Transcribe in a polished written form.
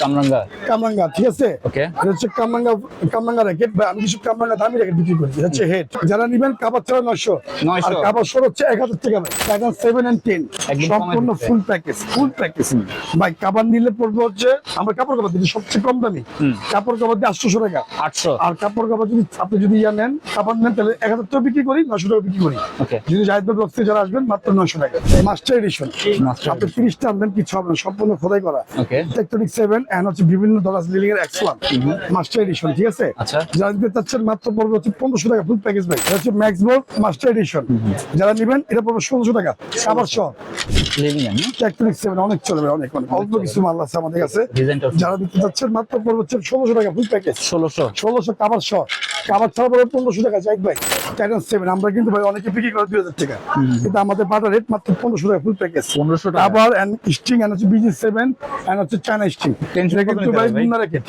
কামরাঙ্গা। কামরাঙ্গা, ঠিক আছে। ওকে। এটা হচ্ছে কামরাঙ্গা র্যাকেট, বা আমি কিছু কামরাঙ্গা দামি র্যাকেট বিক্রি করি। এটা হচ্ছে হেড, যারা নিবেন কাবার ছাড়া 900, 900 আর কাবার সর হচ্ছে 1000 টাকা ভাই। টাইটান 7 and 10 একদম কমে সম্পূর্ণ দিচ্ছে। ফুল প্যাকেজ ভাই। কাবার নিলে পড়বে হচ্ছে, আমরা কাপড় কভার দিই সবচেয়ে কম দামি, কাপড় কভার দিয়ে 800 টাকা। 800। আর কাপড় কভার যদি আপনি যদি নেন, কাপড় নেন, তাহলে 1000 টাকা বিক্রি করি, 900 টাকা বিক্রি করি। ওকে। যদি জাহিদ ব্লক থেকে যারা আসবেন, মাত্র 900 টাকা। মাস্টার এডিশন, Master আপনি 30টা আনবেন, কিছু হবে না, সম্পূর্ণ খোদাই করা। ওকে। টেকটনিক 7 এন্ড হচ্ছে বিভিন্ন ডলার লিলিং এর X1 মাস্টার এডিশন, ঠিক আছে। আচ্ছা। যারা নিতে চাচ্ছেন, মাত্র পড়বে হচ্ছে 1500 টাকা ফুল প্যাকেজ ভাই। এটা হচ্ছে ম্যাক্স বোল্ট মাস্টার এডিশন, যারা নেবেন এটা পড়বে 1600 টাকা কাবার সহ। লিভিং এন্ড টেকটনিক 7 অনেক চলবে, অনেক অল্প কিছু মাল আছে আমাদের কাছে। ডিজাইনটা যারা নিতে চাচ্ছেন, মাত্র পড়বে হচ্ছে 1600 টাকা ফুল প্যাকেজ। 1600 কাবার সহ। কাবার ছাড়া পড়বে 1500 টাকা জাহিদ ভাই। টাইটান 7 আমরা কিন্তু ভাই অনেকে বিক্রি করে 2000 টাকা, কিন্তু আমাদের বাটার রেট মাত্র 1500 টাকা ফুল প্যাকেজ। 1500 টাকা। কাবার এন্ড স্ট্রিং এন্ড হচ্ছে BG7 এন্ড হচ্ছে চায়না স্ট্রিং। টেনশন এটা কিন্তু ভাই বুনা র্যাকেট,